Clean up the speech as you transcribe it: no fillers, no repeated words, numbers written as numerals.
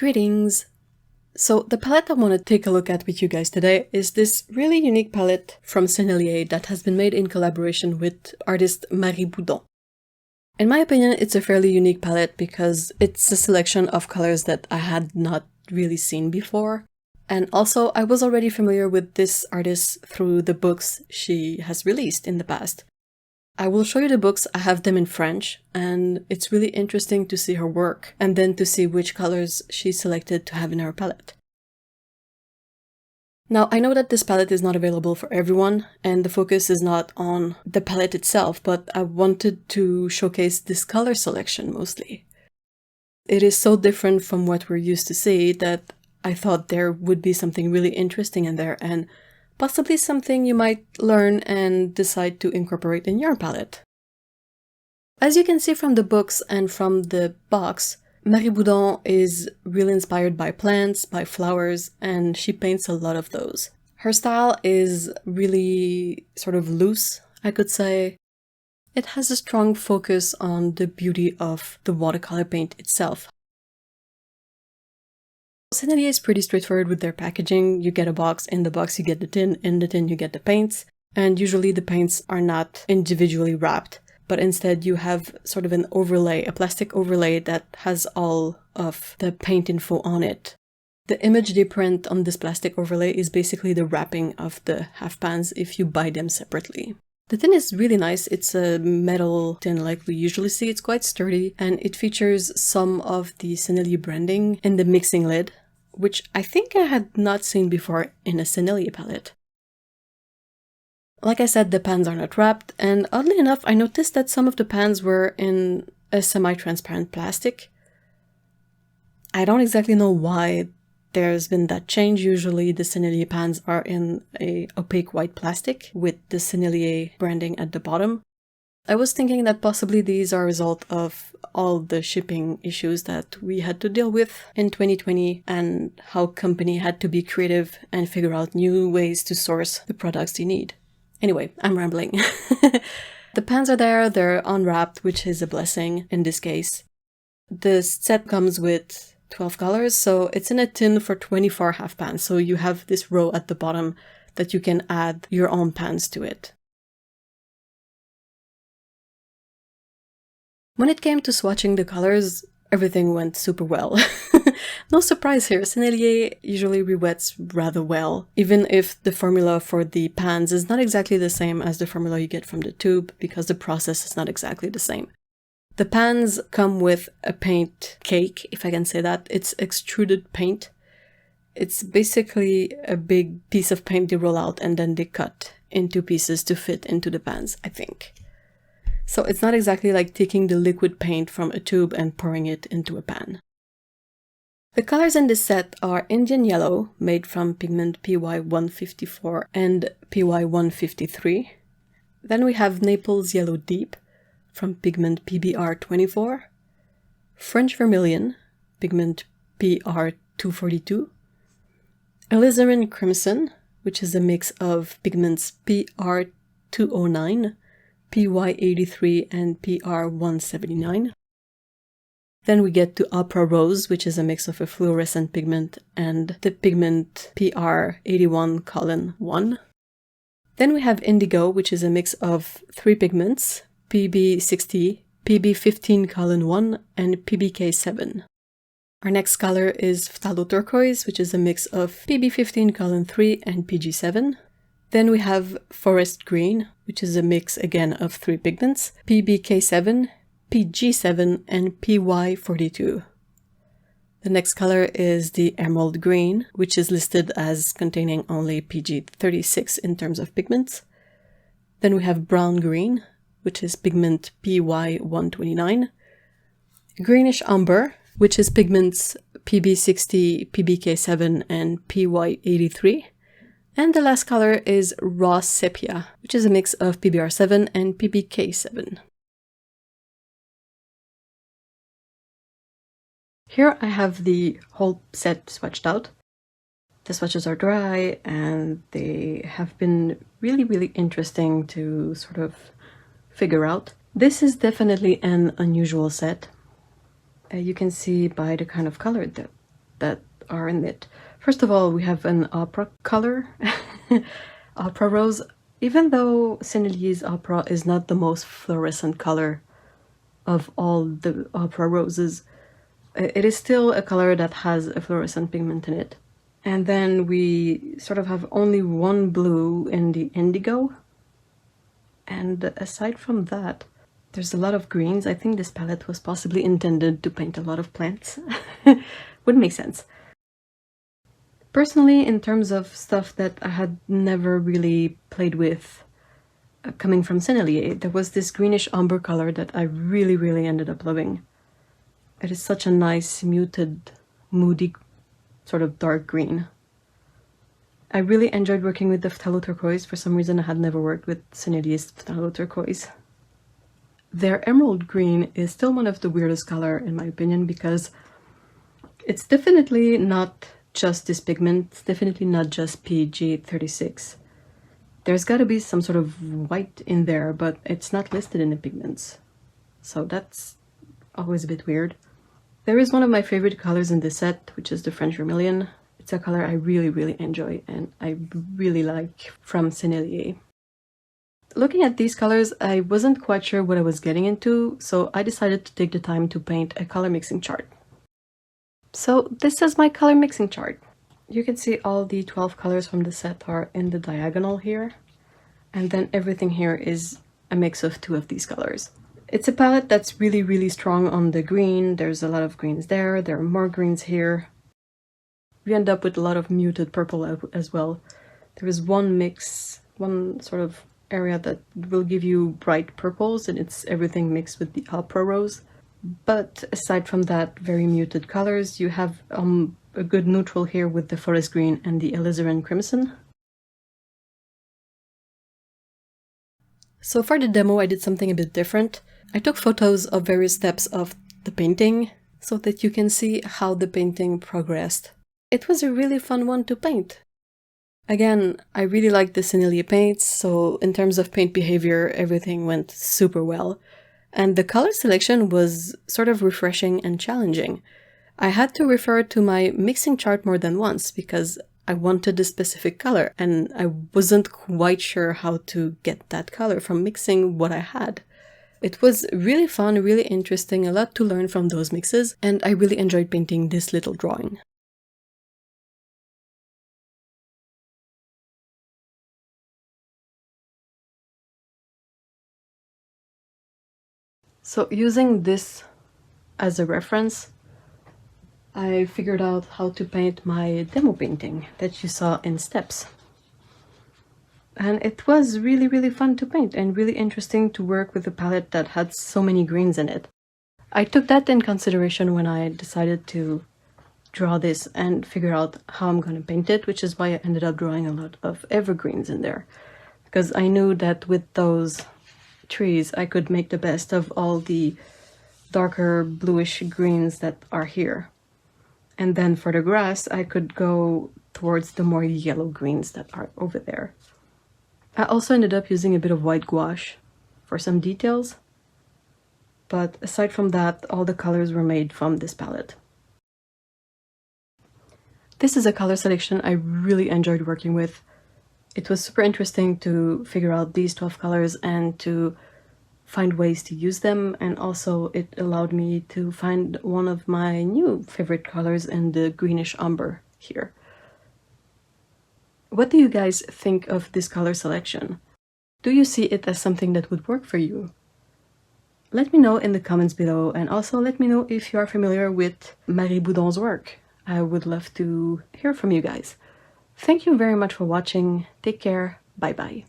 Greetings! So the palette I want to take a look at with you guys today is this really unique palette from Sennelier that has been made in collaboration with artist Marie Boudon. In my opinion, it's a fairly unique palette because it's a selection of colors that I had not really seen before. And also, I was already familiar with this artist through the books she has released in the past. I will show you the books, I have them in French, and it's really interesting to see her work, and then to see which colors she selected to have in her palette. Now, I know that this palette is not available for everyone, and the focus is not on the palette itself, but I wanted to showcase this color selection mostly. It is so different from what we're used to see that I thought there would be something really interesting in there, and possibly something you might learn and decide to incorporate in your palette. As you can see from the books and from the box, Marie Boudon is really inspired by plants, by flowers, and she paints a lot of those. Her style is really sort of loose, I could say. It has a strong focus on the beauty of the watercolor paint itself. Sennelier is pretty straightforward with their packaging. You get a box, in the box you get the tin, in the tin you get the paints, and usually the paints are not individually wrapped, but instead you have sort of an overlay, a plastic overlay that has all of the paint info on it. The image they print on this plastic overlay is basically the wrapping of the half pans if you buy them separately. The tin is really nice. It's a metal tin like we usually see. It's quite sturdy, and it features some of the Sennelier branding in the mixing lid, which I think I had not seen before in a Sennelier palette. Like I said, the pans are not wrapped, and oddly enough, I noticed that some of the pans were in a semi-transparent plastic. I don't exactly know why there's been that change. Usually the Sennelier pans are in a opaque white plastic with the Sennelier branding at the bottom. I was thinking that possibly these are a result of all the shipping issues that we had to deal with in 2020 and how company had to be creative and figure out new ways to source the products you need. Anyway, I'm rambling. The pans are there, they're unwrapped, which is a blessing in this case. The set comes with 12 colors, so it's in a tin for 24 half pans, so you have this row at the bottom that you can add your own pans to it. When it came to swatching the colors, everything went super well. No surprise here, Sennelier usually rewets rather well, even if the formula for the pans is not exactly the same as the formula you get from the tube, because the process is not exactly the same. The pans come with a paint cake, if I can say that. It's extruded paint. It's basically a big piece of paint they roll out and then they cut into pieces to fit into the pans, I think. So it's not exactly like taking the liquid paint from a tube and pouring it into a pan. The colors in this set are Indian Yellow, made from pigment PY154 and PY153. Then we have Naples Yellow Deep, from pigment PBR24, French Vermilion, pigment PR242, Alizarin Crimson, which is a mix of pigments PR209, PY83 and PR179. Then we get to Opera Rose, which is a mix of a fluorescent pigment and the pigment PR81:1. Then we have Indigo, which is a mix of three pigments, PB60, PB15:1, and PBK7. Our next color is Phthalo Turquoise, which is a mix of PB15:3 and PG7. Then we have Forest Green, which is a mix again of three pigments, PBK7, PG7, and PY42. The next color is the Emerald Green, which is listed as containing only PG36 in terms of pigments. Then we have Brown Green, which is pigment PY129. Greenish Umber, which is pigments PB60, PBK7, and PY83. And the last color is Raw Sepia, which is a mix of PBR7 and PBK7. Here I have the whole set swatched out. The swatches are dry and they have been really interesting to sort of figure out. This is definitely an unusual set. You can see by the kind of color that that are in it. First of all, we have an opera color, opera rose. Even though Sennelier's opera is not the most fluorescent color of all the opera roses, it is still a color that has a fluorescent pigment in it. And then we sort of have only one blue in the indigo. And aside from that, there's a lot of greens. I think this palette was possibly intended to paint a lot of plants. Would make sense. Personally, in terms of stuff that I had never really played with coming from Sennelier, there was this greenish umber color that I really ended up loving. It is such a nice, muted, moody, sort of dark green. I really enjoyed working with the phthalo turquoise. For some reason I had never worked with Sennelier's phthalo turquoise. Their emerald green is still one of the weirdest color in my opinion, because it's definitely not just this pigment, it's definitely not just PG36. There's got to be some sort of white in there, but it's not listed in the pigments. So that's always a bit weird. There is one of my favorite colors in this set, which is the French Vermilion. It's a color I really enjoy and I really like from Sennelier. Looking at these colors, I wasn't quite sure what I was getting into, so I decided to take the time to paint a color mixing chart. So this is my color mixing chart. You can see all the 12 colors from the set are in the diagonal here, and then everything here is a mix of 2 of these colors. It's a palette that's really strong on the green. There's a lot of greens there are more greens here. We end up with a lot of muted purple as well. There is one mix, one sort of area that will give you bright purples, and it's everything mixed with the opera rose. But aside from that, very muted colors. You have a good neutral here with the forest green and the alizarin crimson. So for the demo, I did something a bit different. I took photos of various steps of the painting so that you can see how the painting progressed. It was a really fun one to paint. Again, I really liked the Sennelier paints, so in terms of paint behavior, everything went super well. And the color selection was sort of refreshing and challenging. I had to refer to my mixing chart more than once because I wanted a specific color and I wasn't quite sure how to get that color from mixing what I had. It was really fun, really interesting, a lot to learn from those mixes, and I really enjoyed painting this little drawing. So using this as a reference, I figured out how to paint my demo painting that you saw in steps. And it was really fun to paint and really interesting to work with a palette that had so many greens in it. I took that in consideration when I decided to draw this and figure out how I'm going to paint it, which is why I ended up drawing a lot of evergreens in there. Because I knew that with those trees I could make the best of all the darker bluish greens that are here. And then for the grass I could go towards the more yellow greens that are over there. I also ended up using a bit of white gouache for some details, but aside from that, all the colors were made from this palette. This is a color selection I really enjoyed working with. It was super interesting to figure out these 12 colors and to find ways to use them, and also it allowed me to find one of my new favorite colors in the greenish umber here. What do you guys think of this color selection? Do you see it as something that would work for you? Let me know in the comments below, and also let me know if you are familiar with Marie Boudon's work. I would love to hear from you guys. Thank you very much for watching. Take care. Bye bye.